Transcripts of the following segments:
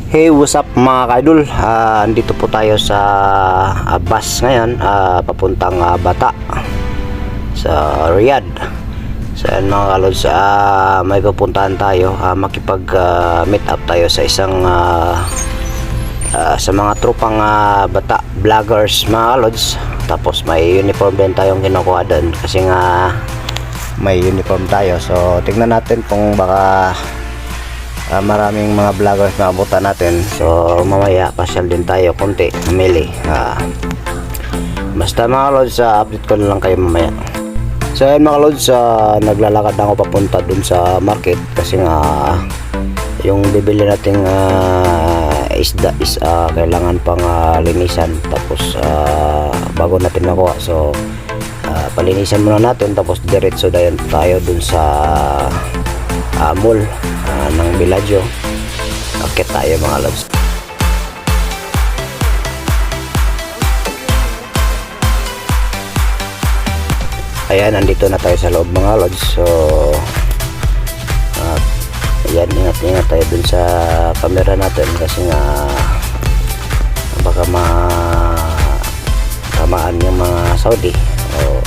Hey, what's up mga kaidol? Andito po tayo sa bus ngayon, papuntang Bata sa Riyadh. So yan mga kalods, may pupuntahan tayo, makipag meet up tayo sa isang sa mga tropang bata vloggers mga kalods. Tapos may uniform din tayong kinukuha doon kasi nga may uniform tayo. So tingnan natin kung baka maraming mga vloggers na abutan natin. So mamaya pasyal din tayo konti, mamili. Basta mga lods, update ko na lang kayo mamaya. So ayun mga lods, naglalakad na ako papunta dun sa market kasi nga yung bibili nating isda is kailangan pang linisan. Tapos bago natin makuha, so palinisan muna natin, tapos diretso dayon tayo dun sa mall ng Bellagio. Akit tayo mga lods. Ayan, nandito na tayo sa loob mga lods. So ayan, ingat tayo dun sa camera natin kasi nga baka tamaan yung mga Saudi o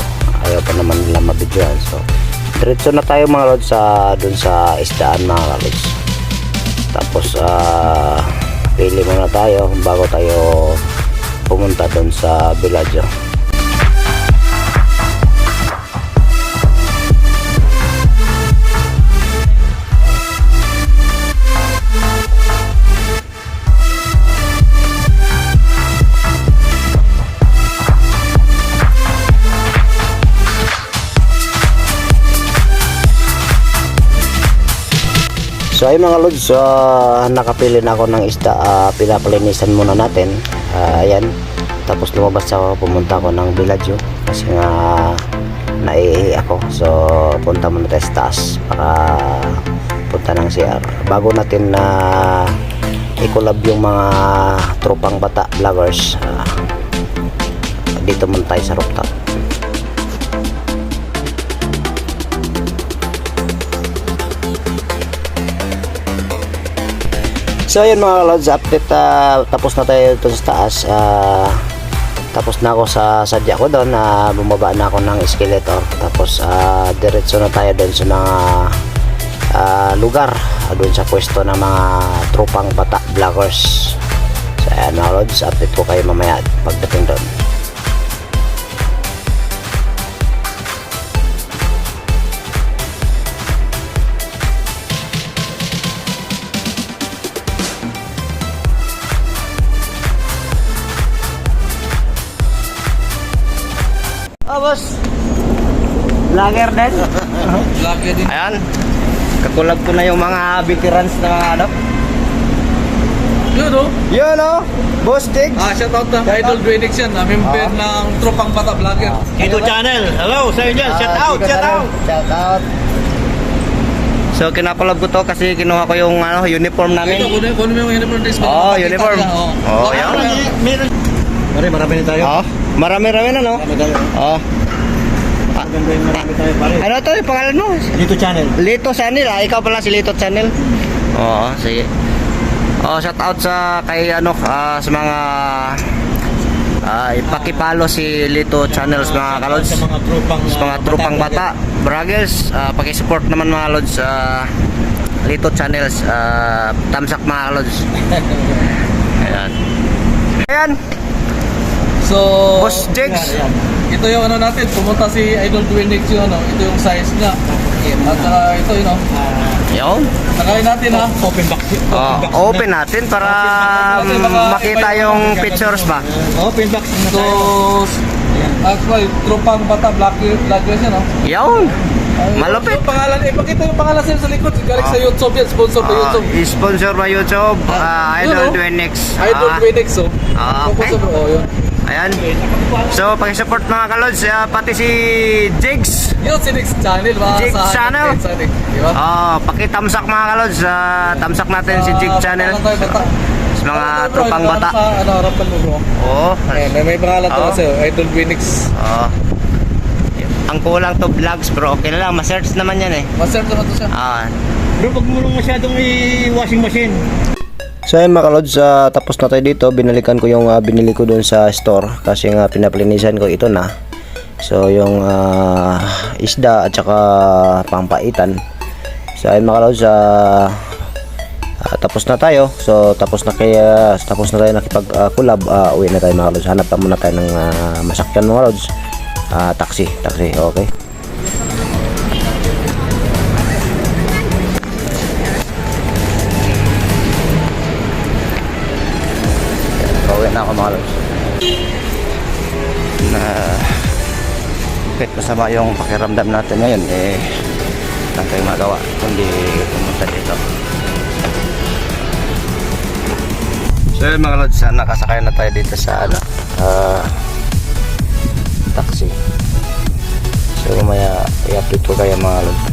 ayaw pa naman nila mabidyoan. So diretso na tayo mga lods dun sa isdaan mga lods. Tapos pili muna tayo bago tayo pumunta dun sa Bellagio. So ay mga lods, nakapili na ako ng isda, pinapalinisan muna natin. Ayan, tapos lumabas ako, pumunta ako ng Bellagio kasi nga naiihi ako. So punta muna tayo sa taas para punta ng CR bago natin na i-collab yung mga tropang bata vloggers. Dito muna tayo sa rooftop. So ayun mga lods, update, tapos na tayo dito sa taas. Tapos na ako sa sadya ko doon, bumaba na ako ng escalator. Tapos diretso na tayo doon sa mga lugar, doon sa pwesto ng mga tropang bata vloggers. So ayan mga lods, update ko kayo mamaya pagdating doon. Boss, vlogger din. Vlogger din. Ayan, kakulab ko na yung mga veterans na mga ano. Yun o. Yun o, Boss Tiggs. Shout out na Idol Dwaynex yan, member ng Tropang Bata Vlogger. Ito channel. Hello sa inyo. Shout out, shout out. Shout out. So kinakulab ko to kasi kinuha ko yung uniform namin. Ito, kunin mo yung uniform. Uniform. Yan. Pare, marami na tayo. Marami-rami na, no? Maganda yung marami tayo, pare. Ano to yung pangalan mo? Dito channel. Lito Channel, ikaw pala si Lito Channel. Oo, sige. Shout out sa kay sa mga ipakipalo si Lito Channels mga kalods. Sa mga tropang bata vloggers, paki-support naman mga lods, Lito Channels, tamsak mga kalods. Ayan. So, Boss Jigs. ito yung natin, pumunta si Idol Dwaynex yun, ito yung size niya. At ito yun, Yun. nakain natin Open box. Open natin para makita yung pictures ba. Open box. So, actually, Tropang Bata Vloggers yan, Yun. Malupit. Yung pangalan, ipakita yung pangalan sa'yo sa likod. Galing sa YouTube yan, sponsor pa YouTube. Sponsor by YouTube, Idol Dwaynex. Idol Dwaynex, Okay. Yun. Ayan. So, pag-support mga kalods, pati si Jigs. Yun, si Nick's channel. Jigs channel. Diba? Pakitamsak mga kalods, tamsak natin si Jigs channel. Sa mga tropang bata. Harapan mo bro. Oo. May pangalan to kasi, Idol Dwaynex. Ang kulang to vlogs bro, okay na lang, ma-search naman yan eh. Master naman to siya. Bro, pag mo masyadong i-washing machine. So ayun mga kalods, tapos na tayo dito. Binalikan ko yung binili ko doon sa store kasi nga pinaplinisan ko ito na. So yung isda at saka pampaitan. So ayun mga kalods, tapos na tayo. So tapos na tayo nakipag-collab. Uwi na tayo mga kalods. Hanap pa muna tayo ng masakyan mga kalods. Taxi, okay. Uwi na ako mga lods. Kahit masama yung pakiramdam natin ngayon, lang tayo magawa kundi pumunta dito. So yun mga lods, nakasakay na tayo dito sa taxi. So mamaya i-update ko kayo mga lods.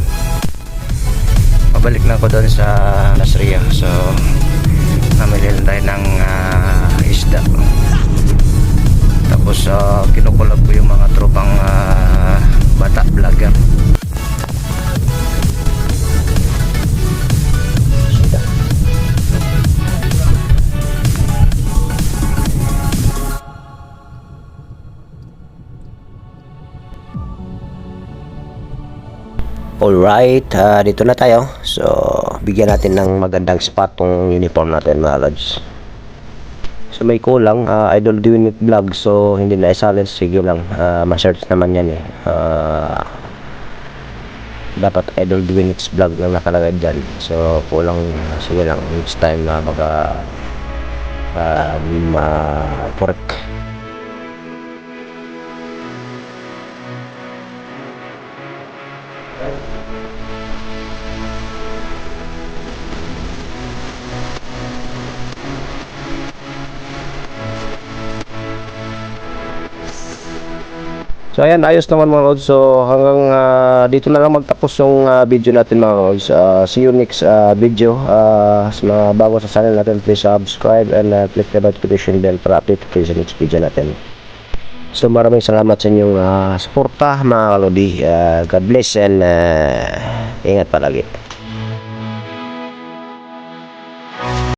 Pabalik na ako doon sa Nasria. So namili lang tayo ng isda. Tapos kinukulab ko yung mga tropang bata vlogger. Alright, dito na tayo. So, bigyan natin ng magandang spot tong uniform natin mga lods. So, may kulang. Idol doing it vlog. So, hindi na isalin. Sige lang. Ma-search naman yan eh. Dapat Idol doing it vlog lang nakalagay dyan. So, kulang. Sige lang. Next time na ma-correct. So ayan, ayos naman mga lods. So hanggang dito na lang magtapos yung video natin mga lods. See you next video. Sa mga bago sa channel natin, please subscribe and click the notification bell para update kayo sa next video natin. So maraming salamat sa inyong suporta mga kalodi. God bless and ingat palagi.